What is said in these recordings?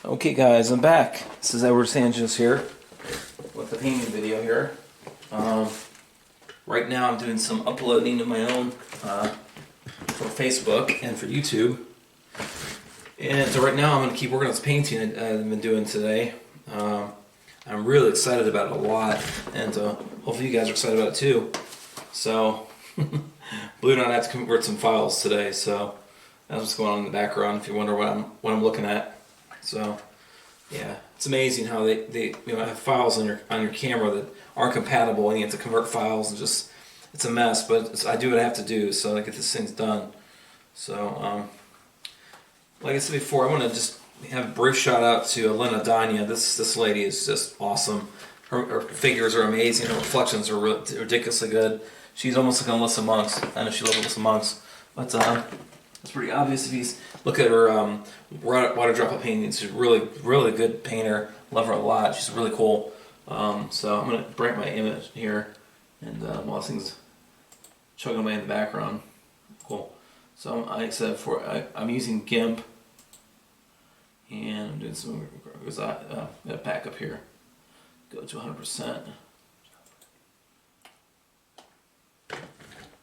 Okay guys, I'm back. This is Edward Sanchez here with the painting video here. Right now I'm doing some uploading of my own for Facebook and for YouTube. And so right now I'm going to keep working on this painting I've been doing today. I'm really excited about it a lot, and hopefully you guys are excited about it too. So, believe it or not, I have to convert some files today, so that's what's going on in the background if you wonder what I'm looking at. So, yeah, it's amazing how they have files on your camera that aren't compatible, and you have to convert files, and just it's a mess. But I do what I have to do, so I get this thing done. So, like I said before, I want to just have a brief shout out to Elena Danya. This lady is just awesome. Her figures are amazing. Her reflections are ridiculously good. She's almost like Alyssa Monks. I know she loves Alyssa Monks, but it's pretty obvious if you look at her water droplet paintings. She's a really good painter. Love her a lot. She's really cool. So I'm gonna bring my image here, and while this thing's chugging away in the background, cool. So like I said before, I'm using GIMP, and I'm doing some back up here. Go to 100%.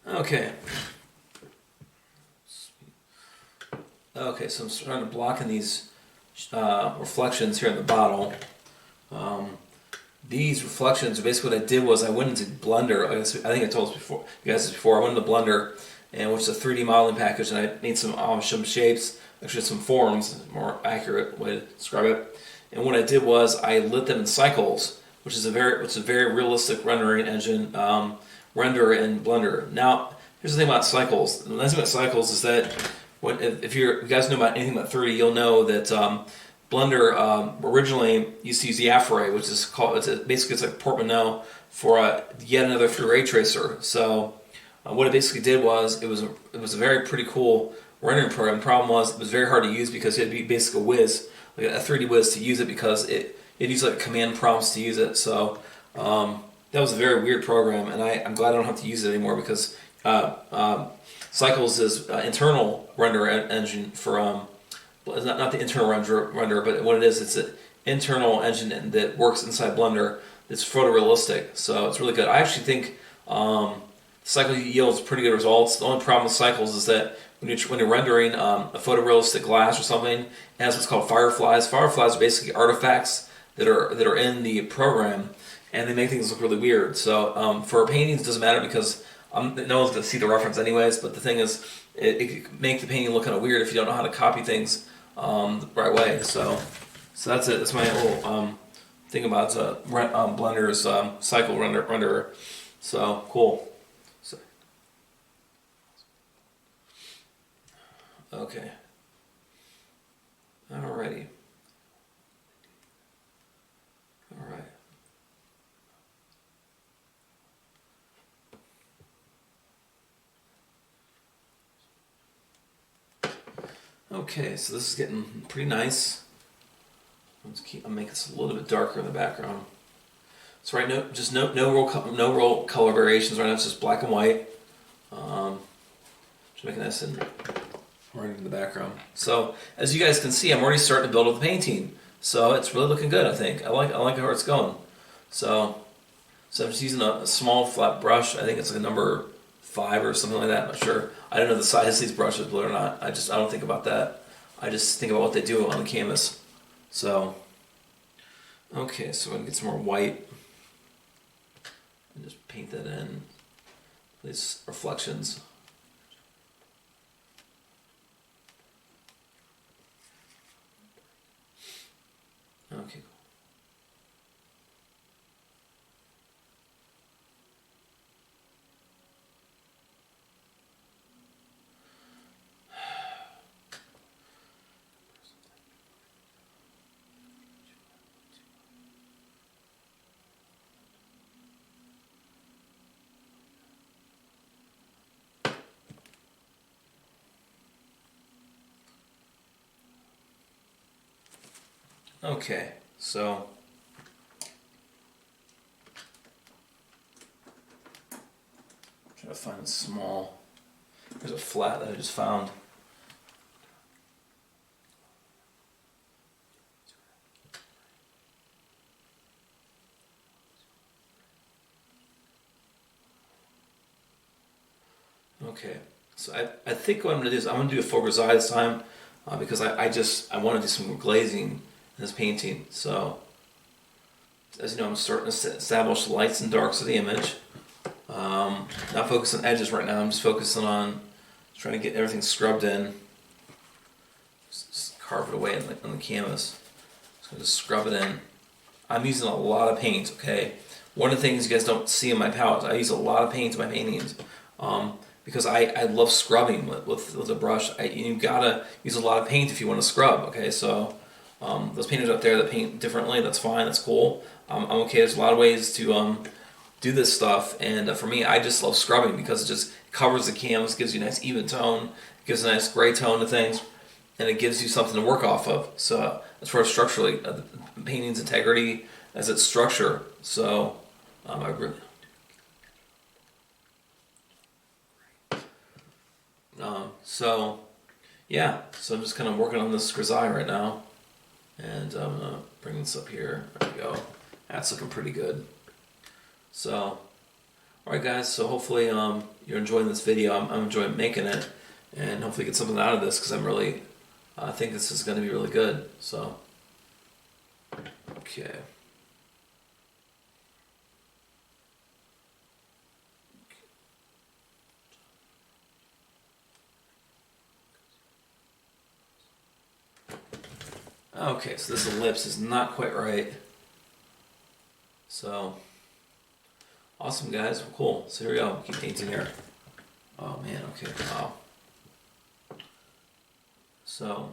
Okay. Okay, so I'm starting to block in these reflections here in the bottle. These reflections, basically what I did was I went into Blender. I think I told you guys this before. I went into Blender, and which is a 3D modeling package, and I made some shapes, actually some forms, more accurate way to describe it. And what I did was I lit them in Cycles, which is a very realistic rendering engine, render in Blender. Now, here's the thing about Cycles. The nice thing about Cycles is that if you guys know about anything about 3D, you'll know that Blender originally used to use the Afray, which is called basically it's like a portmanteau for yet another free ray tracer. So what it basically did was it was a very pretty cool rendering program. The problem was it was very hard to use because it had to be basically a whiz, like a 3D whiz to use it, because it used like command prompts to use it. So that was a very weird program, and I'm glad I don't have to use it anymore, because Cycles is internal render engine for it's not the internal render, but what it is, it's an internal engine that works inside Blender. It's photorealistic, so it's really good. I actually think Cycles yields pretty good results. The only problem with Cycles is that when you're rendering a photorealistic glass or something, it has what's called fireflies. Fireflies are basically artifacts that are in the program, and they make things look really weird. So for paintings, it doesn't matter, because no one's going to see the reference anyways, but the thing is, it can make the painting look kind of weird if you don't know how to copy things the right way. So that's it. That's my little thing about Blender's cycle renderer. So cool. So, okay. Alrighty. All right. Okay, so this is getting pretty nice. I'll make this a little bit darker in the background. So right now, just no real color variations right now. It's just black and white. Just making this in right in the background. So as you guys can see, I'm already starting to build up the painting. So it's really looking good, I think. I like how it's going. So I'm just using a small flat brush. I think it's like a number 5 or something like that. I'm not sure. I don't know the size of these brushes, believe it or not. I don't think about that. I just think about what they do on the canvas. So, okay, so I'm gonna get some more white and just paint that in. These reflections. Okay. Okay, so try to find a small. There's a flat that I just found. Okay, so I think what I'm gonna do is I'm gonna do a full grisaille this time because I want to do some glazing in this painting. So as you know, I'm starting to establish the lights and darks of the image. Not focusing on edges right now. I'm just focusing on trying to get everything scrubbed in. Just carve it away on the canvas. So just scrub it in. I'm using a lot of paint. Okay, one of the things you guys don't see in my palette, I use a lot of paint in my paintings. Because I love scrubbing with a brush. You gotta use a lot of paint if you want to scrub. Okay, so those painters out there that paint differently, that's fine, that's cool. I'm okay. There's a lot of ways to do this stuff, and for me, I just love scrubbing because it just covers the canvas, gives you a nice even tone, gives a nice gray tone to things, and it gives you something to work off of. So as far as structurally, the painting's integrity as its structure. So I really. So I'm just kind of working on this grisaille right now, and I'm gonna bring this up here. There we go. That's looking pretty good. So, all right, guys. So hopefully you're enjoying this video. I'm enjoying making it, and hopefully get something out of this because I'm really I think this is going to be really good. So, okay. Okay, so this ellipse is not quite right. So, awesome, guys. Well, cool. So here we go. Keep painting here. Oh man. Okay. Wow. So,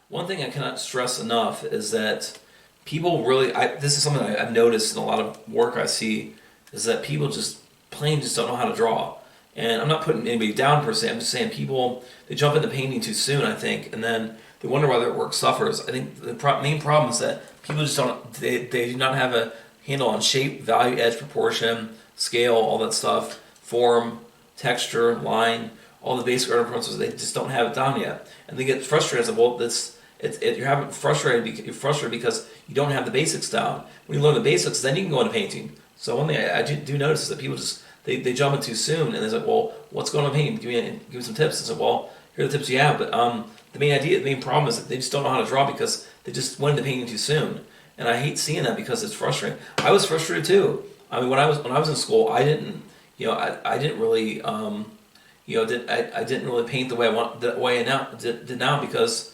one thing I cannot stress enough is that people really. This is something I've noticed in a lot of work I see is that people just don't know how to draw. And I'm not putting anybody down per se. I'm just saying people they jump into painting too soon. I think, and then they wonder why their work suffers. I think the main problem is that people just don't. They do not have a handle on shape, value, edge, proportion, scale, all that stuff, form, texture, line, all the basic art principles. They just don't have it down yet, and they get frustrated. Like, well, you're frustrated because you don't have the basics down. When you learn the basics, then you can go into painting. So one thing I do notice is that people just they jump in too soon, and they're like, well, what's going on in painting? Give me some tips. I said, well, here are the tips you have, but the main problem is that they just don't know how to draw because they just went into painting too soon, and I hate seeing that because it's frustrating. I was frustrated too. I mean, when I was in school, I didn't really I didn't really paint the way I did now because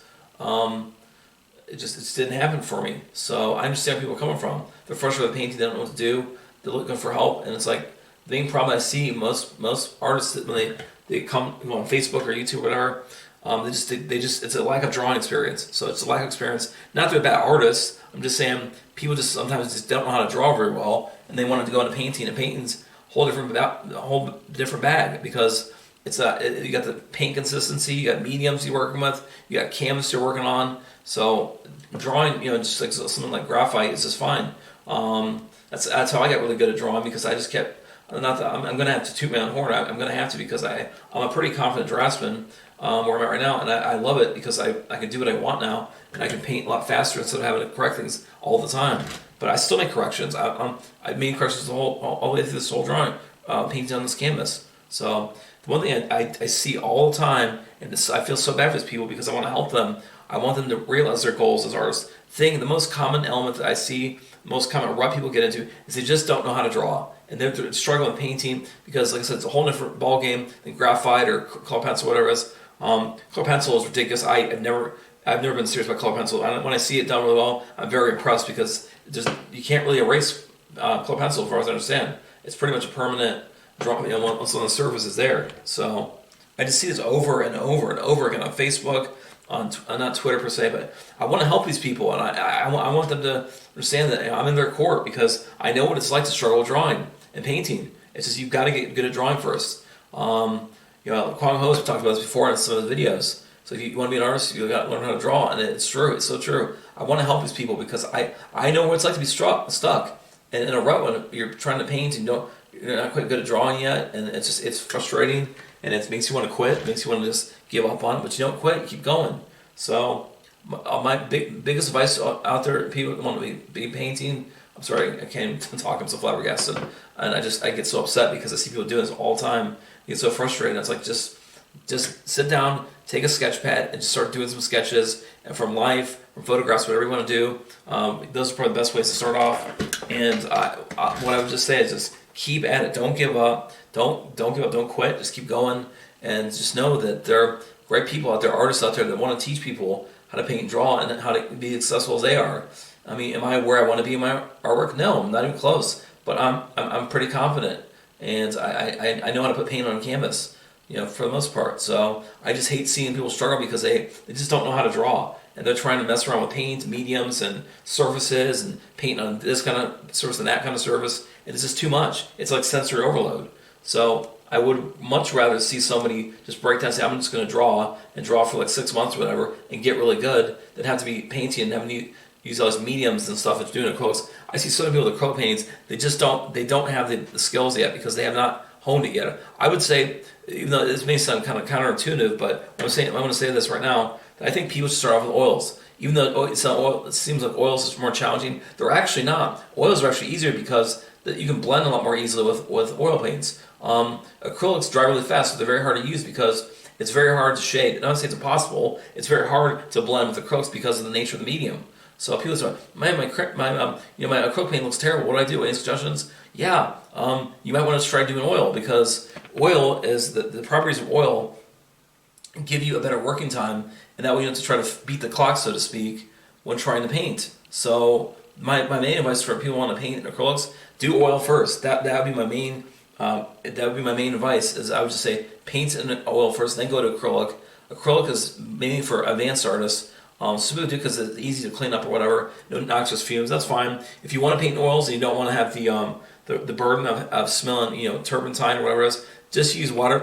it just didn't happen for me. So I understand where people are coming from. They're frustrated with painting. They don't know what to do. They're looking for help, and it's like the main problem I see most artists that when they come on Facebook or YouTube or whatever. They just it's a lack of drawing experience. So it's a lack of experience. Not that they're bad artists. I'm just saying people just sometimes just don't know how to draw very well, and they want to go into painting. And painting's a whole different bag because you got the paint consistency, you got mediums you're working with, you got canvas you're working on. So drawing, just like something like graphite is just fine. That's how I got really good at drawing because I just kept. Not that I'm going to have to toot my own horn. I'm going to have to because I'm a pretty confident draftsman. Where I'm at right now, and I love it because I can do what I want now, and I can paint a lot faster instead of having to correct things all the time. But I still make corrections. I made corrections all the way through this whole drawing, painting on this canvas. So the one thing I see all the time, and I feel so bad for these people because I want to help them. I want them to realize their goals as artists. The most common element that I see, the most common rut people get into is they just don't know how to draw. And they're struggling with painting because, like I said, it's a whole different ball game than graphite or color pencil, whatever it is. Color pencil is ridiculous. I've never been serious about color pencil. When I see it done really well, I'm very impressed because you can't really erase color pencil as far as I understand. It's pretty much a permanent draw. Once on the surface is there. So I just see this over and over and over again on Facebook, on not Twitter per se, but I want to help these people, and I want them to understand that I'm in their court because I know what it's like to struggle with drawing and painting. It's just you've got to get good at drawing first. Kwang Ho has talked about this before in some of his videos. So if you want to be an artist, you got to learn how to draw, and it's true. It's so true. I want to help these people because I know what it's like to be stuck and in a rut when you're trying to paint and you're not quite good at drawing yet, and it's frustrating, and it makes you want to quit. It makes you want to just give up on it, but you don't quit. You keep going. So my biggest advice out there, people that want to be painting. I'm sorry, I can't even talk. I'm so flabbergasted, and I get so upset because I see people doing this all the time. I get so frustrated. It's like just Just sit down, take a sketch pad, and just start doing some sketches from life, from photographs, whatever you want to do. Those are probably the best ways to start off. And what I would just say is just keep at it. Don't give up. Don't give up. Don't quit. Just keep going, and just know that there are great people out there, artists out there that want to teach people how to paint and draw and how to be successful as they are. I mean, am I where I want to be in my artwork? No, I'm not even close. But I'm pretty confident, and I know how to put paint on canvas, for the most part. So I just hate seeing people struggle because they just don't know how to draw, and they're trying to mess around with paint, mediums, and surfaces, and paint on this kind of surface and that kind of surface, and it's just too much. It's like sensory overload. So I would much rather see somebody just break down and say, I'm just going to draw for like 6 months or whatever and get really good than have to be painting and having to use all those mediums and stuff that's doing acrylics. I see so many people with acrylic paintings, they don't have the skills yet because they have not honed it yet. I would say, even though this may sound kind of counterintuitive, but I'm going to say this right now, that I think people should start off with oils. Even though it seems like oils is more challenging, they're actually not. Oils are actually easier because you can blend a lot more easily with oil paints. Acrylics dry really fast, so they're very hard to use because it's very hard to shade. I'm not saying it's impossible. It's very hard to blend with acrylics because of the nature of the medium. So people say, man, my acrylic paint looks terrible. What do I do? Any suggestions? Yeah, you might want to try doing oil because oil is the properties of oil give you a better working time, and that way you don't have to try to beat the clock, so to speak, when trying to paint. So my main advice for people who want to paint in acrylics: do oil first. That would be my main. That would be my main advice. Is I would just say paint in oil first, then go to acrylic. Acrylic is mainly for advanced artists. Some people do because it's easy to clean up or whatever. No noxious fumes. That's fine. If you want to paint in oils and you don't want to have the burden of smelling turpentine or whatever it is, just use water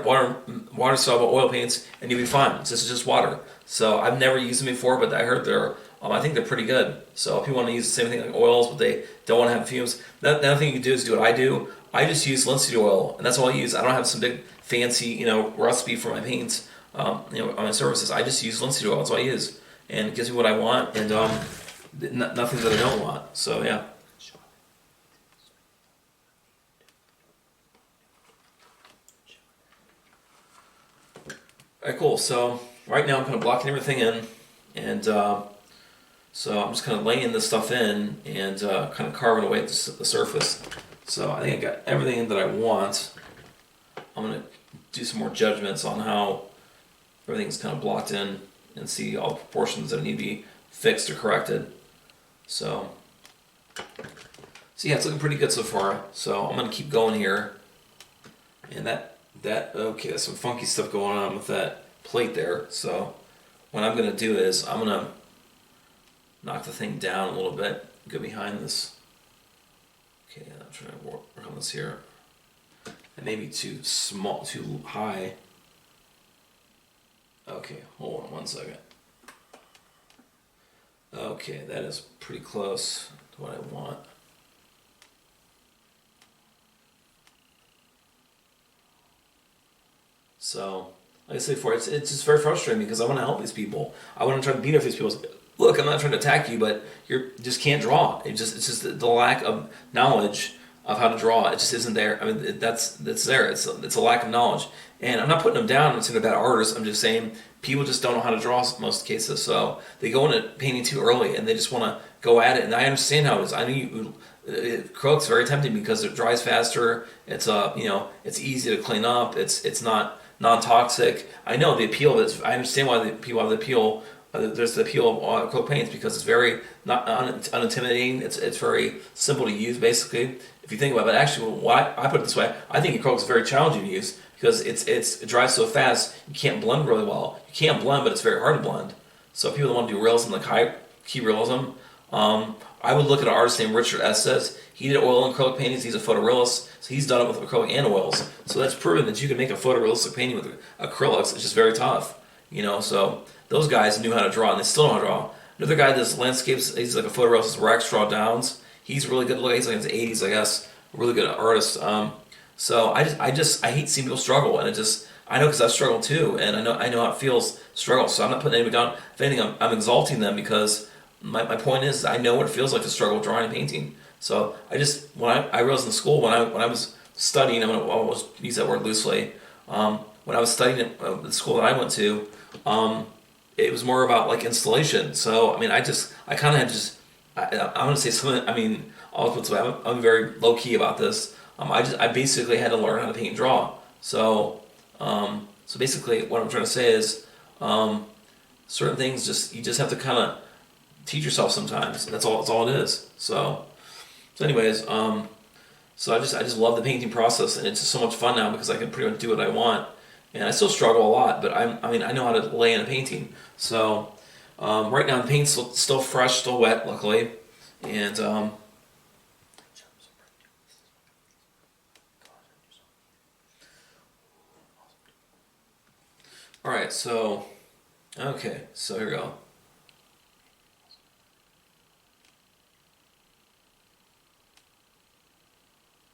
soluble oil paints and you'll be fine. This is just water. So I've never used them before, but I heard I think they're pretty good. So if you want to use the same thing like oils, but they don't want to have fumes, the other thing you can do is do what I do. I just use linseed oil, and that's all I use. I don't have some big fancy recipe for my paints on my surfaces. I just use linseed oil. That's all I use, and it gives me what I want and nothing that I don't want. So yeah. Alright, cool. So right now I'm kind of blocking everything in, and so I'm just kind of laying this stuff in and kind of carving away at the surface. So I think I got everything that I want. I'm going to do some more judgments on how everything's kind of blocked in and see all the proportions that need to be fixed or corrected. So yeah, it's looking pretty good so far. So I'm going to keep going here. And okay, there's some funky stuff going on with that plate there. So what I'm going to do is I'm going to knock the thing down a little bit, go behind this. Okay, I'm trying to work on this here. It may be too small, too high. Okay, hold on 1 second. Okay, that is pretty close to what I want. So, like I said before, it's just very frustrating because I want to help these people. I want to try to beat up these people. Look, I'm not trying to attack you, but you just can't draw. It's just the lack of knowledge of how to draw. It just isn't there. I mean, that's there. It's a lack of knowledge, and I'm not putting them down. I'm saying they're bad artists. I'm just saying people just don't know how to draw in most cases. So they go into painting too early, and they just want to go at it. And I understand how it is. I know acrylic's very tempting because it dries faster. It's it's easy to clean up. It's not non-toxic. I know the appeal of it. I understand why the people have the appeal. There's the appeal of acrylic paints because it's very not unintimidating. It's very simple to use, basically. If you think about it, but actually, I put it this way: I think acrylic is very challenging to use because it dries so fast. You can't blend really well. You can blend, but it's very hard to blend. So people that want to do realism, like high key realism, I would look at an artist named Richard Estes. He did oil and acrylic paintings. He's a photorealist, so he's done it with acrylic and oils. So that's proven that you can make a photorealistic painting with acrylics. It's just very tough, So those guys knew how to draw, and they still know how to draw. Another guy does landscapes. He's like a photorealist, Rackstraw Downs. He's really good looking. He's like in his 80s, I guess. A really good artist. So I hate seeing people struggle, and I know because I've struggled too, and I know how it feels to struggle. So I'm not putting anybody down. If anything, I'm exalting them because my point is I know what it feels like to struggle drawing and painting. So when I realized in school when I was studying, I'll use that word loosely. when I was studying at the school that I went to, it was more about like installation. So I mean, I kind of had just I'm gonna say something. I mean, I'm very low key about this. I basically had to learn how to paint and draw. So so basically, what I'm trying to say is certain things you just have to kind of teach yourself sometimes. That's all it is. So anyways, so I just love the painting process, and it's just so much fun now because I can pretty much do what I want, and I still struggle a lot, but I mean I know how to lay in a painting. So right now the paint's still fresh, still wet, luckily, and all right. So okay, so here we go.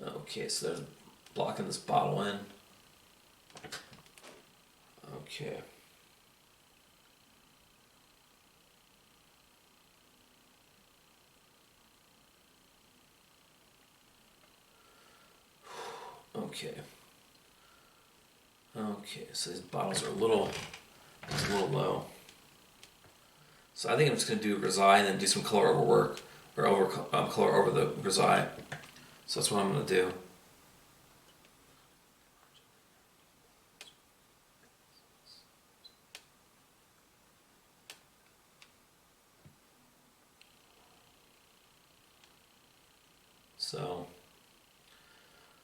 Okay, so there's blocking this bottle in. Okay. Okay. Okay, so these bottles are a little low. So I think I'm just gonna do grisaille and then do some color over work, or over color over the grisaille. So that's what I'm gonna do. So,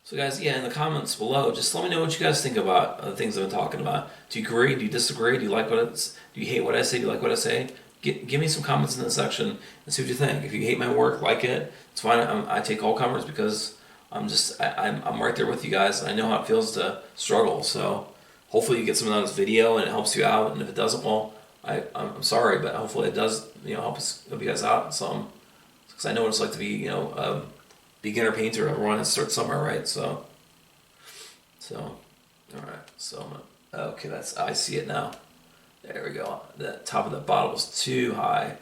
so guys, yeah, in the comments below, just let me know what you guys think about the things I've been talking about. Do you agree? Do you disagree? Do you like what it's? Do you hate what I say? Do you like what I say? Give me some comments in the section and see what you think. If you hate my work, like it, it's fine. I take all comers because I'm right there with you guys. And I know how it feels to struggle. So hopefully you get something out of this video and it helps you out. And if it doesn't, well, I'm sorry, but hopefully it does. Help you guys out some, because I know what it's like to be beginner painter. Everyone has to start somewhere, right? So all right. So okay, I see it now. There we go. The top of the bottle was too high.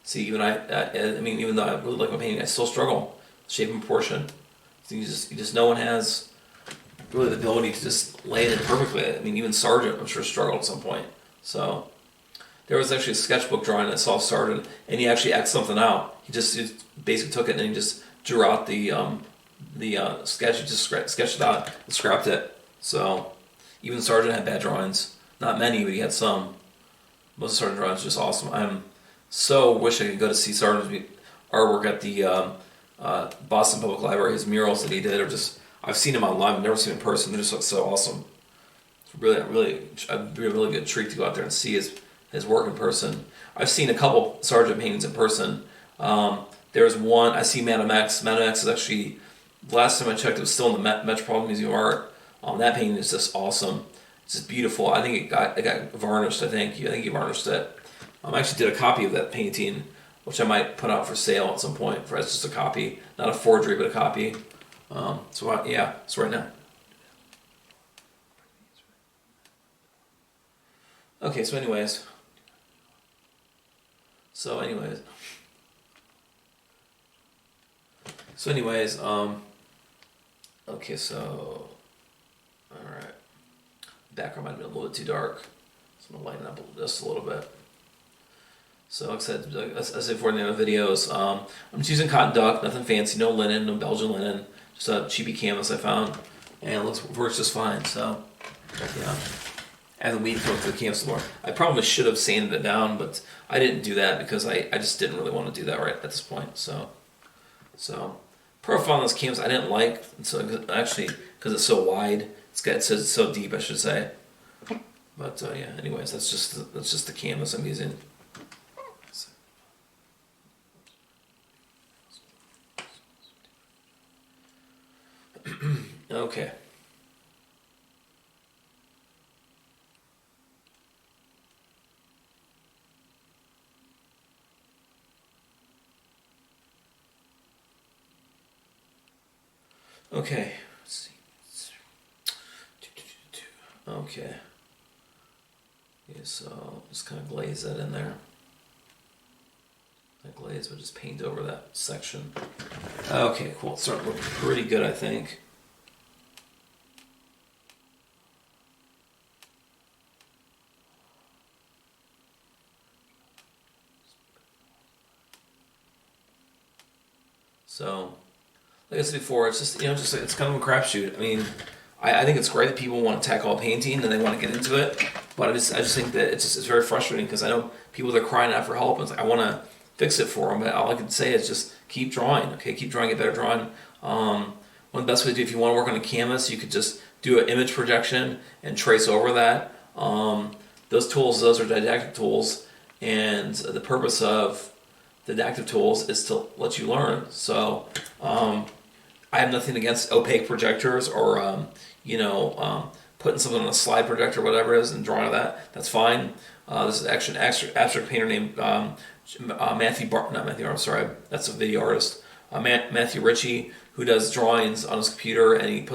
See, I mean, even though I really like my painting, I still struggle shape and proportion. So no one has really the ability to just lay it in perfectly. I mean, even Sargent, I'm sure, struggled at some point. So there was actually a sketchbook drawing I saw Sargent, and he actually X'd something out. He basically took it and he just drew out the sketch. He just sketched it out and scrapped it. So even Sargent had bad drawings. Not many, but he had some. Most of Sargent's drawings are just awesome. I'm so wish I could go to see Sargent's artwork at the Boston Public Library. His murals that he did are just, I've seen them online, I've never seen them in person. They just look so awesome. It's I'd be a really good treat to go out there and see his work in person. I've seen a couple Sargent paintings in person. There's one, I see Madame X. Madame X is actually, the last time I checked, it was still in the Metropolitan Museum of Art. That painting is just awesome. It's just beautiful. I think it got varnished. I think he varnished it. I actually did a copy of that painting, which I might put out for sale at some point. It's just a copy, not a forgery, but a copy. So right now. Okay, so anyways, okay, so all right. Background might have been a little bit too dark, so I'm gonna lighten up just a little bit. So like I said, as I said before in the other videos, I'm just using cotton duck, nothing fancy, no linen, no Belgian linen, just a cheapy canvas I found, and it works just fine. So yeah, add the weed coat to the canvas more. I probably should have sanded it down, but I didn't do that because I just didn't really want to do that right at this point. So profile on this canvas I didn't like, so actually because it's so wide. It says it's so deep, I should say. But yeah, anyways, that's just the canvas I'm using. Okay. Okay. Let's see. Okay. Yeah, so just kind of glaze that in there. That glaze would just paint over that section. Okay, cool. It's starting to look pretty good, I think. So, like I said before, it's just it's kind of a crapshoot. I mean, I think it's great that people want to tackle painting and they want to get into it, but I just think that it's very frustrating because I know people that are crying out for help and it's like I want to fix it for them, but all I can say is just keep drawing. Okay, keep drawing, get better drawing. One of the best ways to do if you want to work on a canvas, you could just do an image projection and trace over that. Those are didactic tools, and the purpose of didactic tools is to let you learn. So I have nothing against opaque projectors or putting something on a slide projector, whatever it is, and drawing that. That's fine. This is actually an abstract painter named that's a video artist. Matthew Ritchie, who does drawings on his computer, and he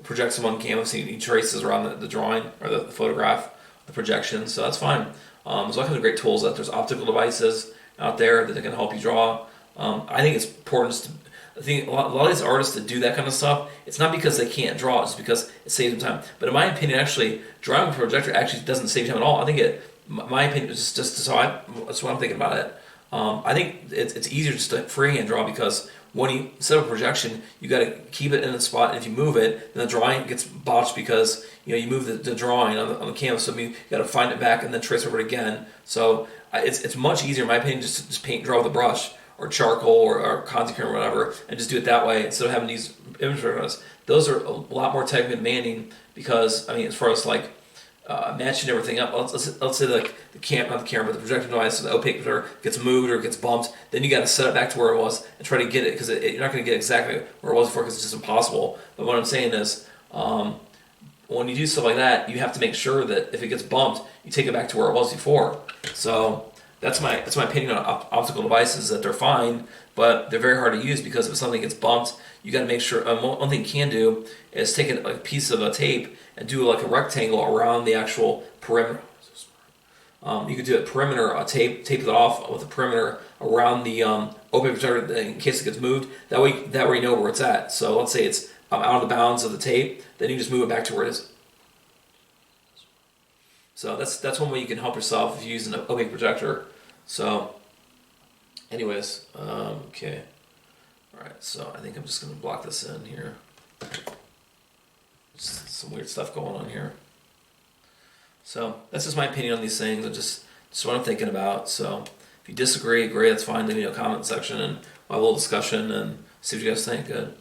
projects them on canvas. He traces around the drawing or the photograph, the projection. So that's fine. There's all kinds of great tools out there. There's optical devices out there that can help you draw. I think it's important. I think a lot of these artists that do that kind of stuff, it's not because they can't draw, it's because it saves them time. But in my opinion, actually, drawing with a projector actually doesn't save time at all. I think my opinion is that's what I'm thinking about it. I think it's easier just to freehand draw because when you set up a projection, you got to keep it in a spot, and if you move it, then the drawing gets botched because you move the drawing on the canvas. So you got to find it back and then trace over it again. So it's much easier, in my opinion, just to paint draw with a brush or charcoal or Conzi cream or whatever, and just do it that way instead of having these image projectors. Those are a lot more technically demanding because as far as like matching everything up. Let's say not the camera, but the projector device, the opaque projector gets moved or gets bumped. Then you got to set it back to where it was and try to get it because you're not going to get exactly where it was before because it's just impossible. But what I'm saying is, when you do stuff like that, you have to make sure that if it gets bumped, you take it back to where it was before. So that's my opinion on optical devices, that they're fine, but they're very hard to use because if something gets bumped, you got to make sure. One thing you can do is take a piece of a tape and do like a rectangle around the actual perimeter. You could do a perimeter tape it off with a perimeter around the open projector in case it gets moved. That way you know where it's at. So let's say it's out of the bounds of the tape, then you just move it back to where it is. So that's one way you can help yourself if you're using an opaque projector. So, anyways, okay. All right, so I think I'm just going to block this in here. Just some weird stuff going on here. So that's just my opinion on these things, and just what I'm thinking about. So if you disagree, great, that's fine. Leave me a comment section, and we'll have a little discussion and see what you guys think. Good.